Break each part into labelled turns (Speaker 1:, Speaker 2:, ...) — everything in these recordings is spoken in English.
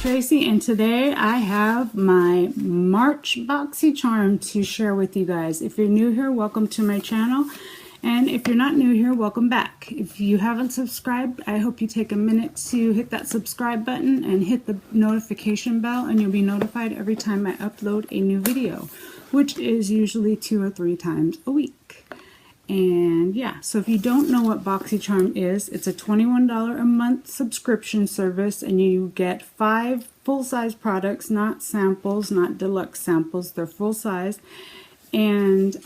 Speaker 1: Tracy, and today I have my March Boxy charm to share with you guys. If you're new here, welcome to my channel, and if you're not new here, welcome back. If you haven't subscribed, I hope you take a minute to hit that subscribe button and hit the notification bell, and you'll be notified every time I upload a new video, which is usually 2 or 3 times a week. And yeah, so if you don't know what BoxyCharm is, it's a $21 a month subscription service, and you get 5 full-size products, not samples, not deluxe samples, they're full-size. And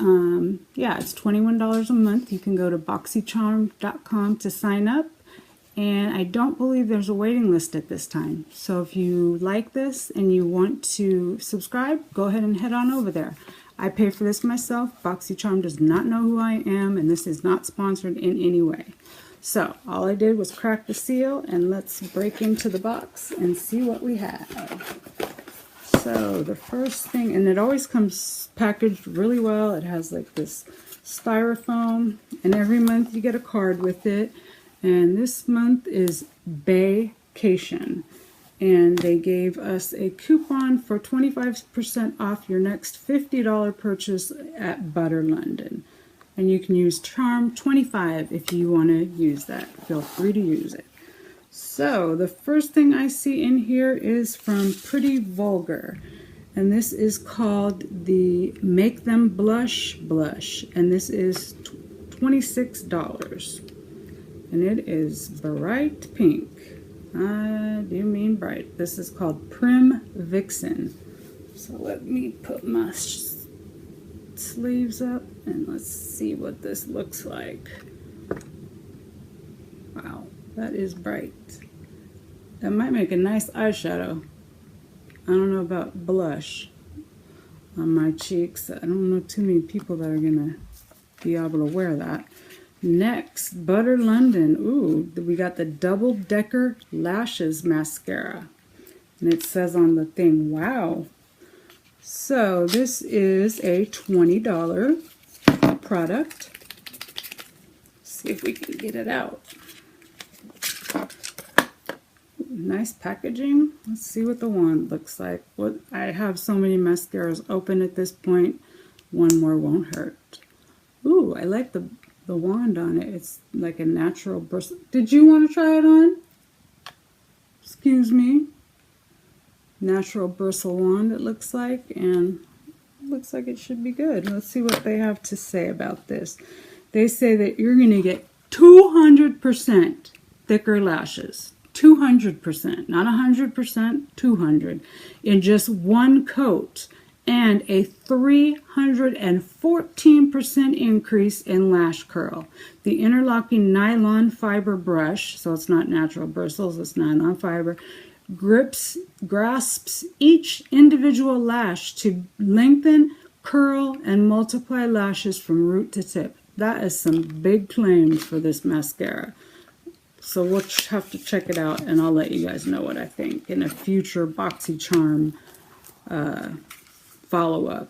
Speaker 1: yeah, it's $21 a month. You can go to boxycharm.com to sign up, and I don't believe there's a waiting list at this time. So if you like this and you want to subscribe, go ahead and head on over there. I pay for this myself. BoxyCharm does not know who I am, and this is not sponsored in any way. So all I did was crack the seal, and let's break into the box and see what we have. So the first thing, and it always comes packaged really well. It has like this styrofoam, and every month you get a card with it. And this month is Vacation. And they gave us a coupon for 25% off your next $50 purchase at Butter London. And you can use Charm 25 if you want to use that. Feel free to use it. So the first thing I see in here is from Pretty Vulgar. And this is called the Make Them Blush Blush. And this is $26. And it is bright pink. I do mean bright. This is called Prim Vixen. So let me put my sleeves up and let's see what this looks like. Wow, that is bright. That might make a nice eyeshadow. I don't know about blush on my cheeks. I don't know too many people that are gonna be able to wear that. Next, Butter London. Ooh, we got the Double Decker Lashes Mascara. And it says on the thing, wow. So this is a $20 product. Let's see if we can get it out. Nice packaging. Let's see what the wand looks like. I have so many mascaras open at this point. One more won't hurt. Ooh, I like the wand on it. It's like a natural bristle. Did you want to try it on? Excuse me. Natural bristle wand it looks like, and it looks like it should be good. Let's see what they have to say about this. They say that you're going to get 200% thicker lashes. 200%, not 100%, 200 in just one coat, and a 314% increase in lash curl. The interlocking nylon fiber brush, so it's not natural bristles, it's nylon fiber, grasps each individual lash to lengthen, curl, and multiply lashes from root to tip. That is some big claims for this mascara. So we'll have to check it out, and I'll let you guys know what I think in a future BoxyCharm follow-up.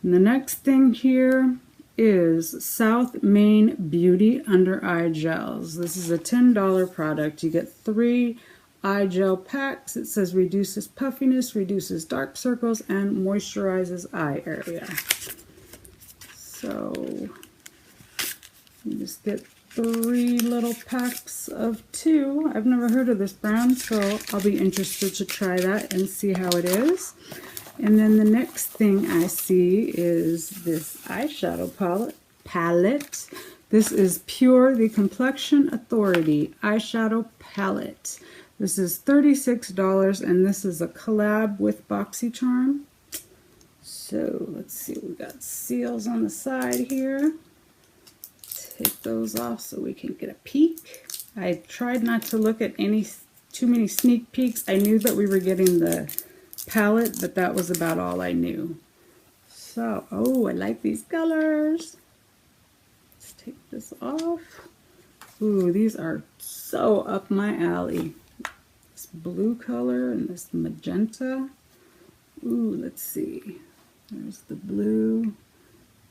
Speaker 1: And the next thing here is South Main Beauty Under Eye Gels. This is a $10 product. You get 3 eye gel packs. It says reduces puffiness, reduces dark circles, and moisturizes eye area. So you just get 3 little packs of 2. I've never heard of this brand, so I'll be interested to try that and see how it is. And then the next thing I see is this eyeshadow palette. This is Pure, the Complexion Authority eyeshadow palette. This is $36, and this is a collab with BoxyCharm. So let's see, we got seals on the side here. Take those off so we can get a peek. I tried not to look at too many sneak peeks. I knew that we were getting the palette, but that was about all I knew. So, oh, I like these colors. Let's take this off. Ooh, these are so up my alley. This blue color and this magenta. Ooh, let's see. There's the blue.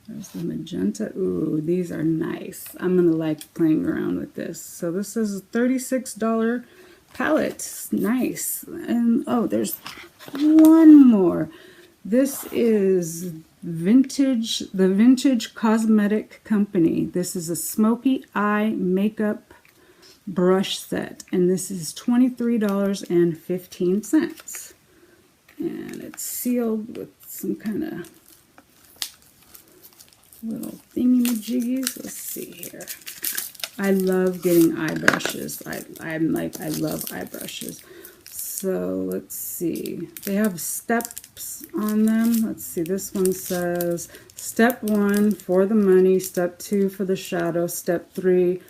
Speaker 1: There's the magenta. Ooh, these are nice. I'm going to like playing around with this. So this is a $36 palette. Nice. And Oh, there's one more. This is the Vintage Cosmetic Company. This is a Smokey Eye Makeup Brush Set, and this is $23.15. And it's sealed with some kind of little thingy-majiggies. Let's see here. I love getting eye brushes. I love eye brushes. So let's see. They have steps on them. Let's see. This one says step 1 for the money, step 2 for the shadow, step 3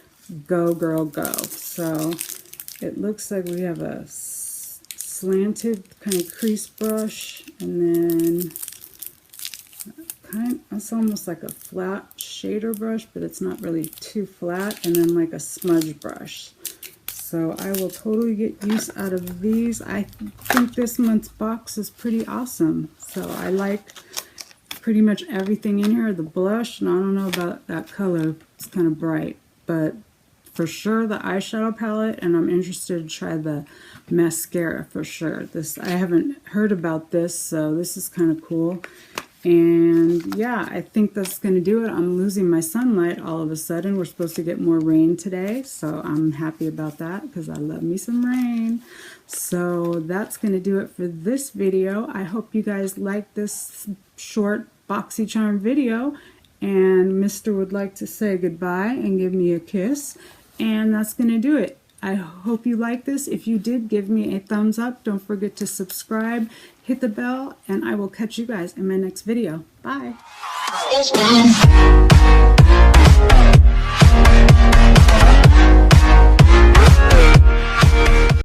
Speaker 1: go girl go. So it looks like we have a slanted kind of crease brush, and then it's almost like a flat shader brush, but it's not really too flat, and then like a smudge brush. So I will totally get use out of these. I think this month's box is pretty awesome. So I like pretty much everything in here. The blush, and I don't know about that color, it's kind of bright, but for sure the eyeshadow palette, and I'm interested to try the mascara for sure. I haven't heard about this, so this is kind of cool. And yeah, I think that's going to do it. I'm losing my sunlight all of a sudden. We're supposed to get more rain today, so I'm happy about that because I love me some rain. So that's going to do it for this video. I hope you guys like this short BoxyCharm video, and Mr. would like to say goodbye and give me a kiss, and that's going to do it. I hope you like this. If you did, give me a thumbs up. Don't forget to subscribe, hit the bell, and I will catch you guys in my next video. Bye.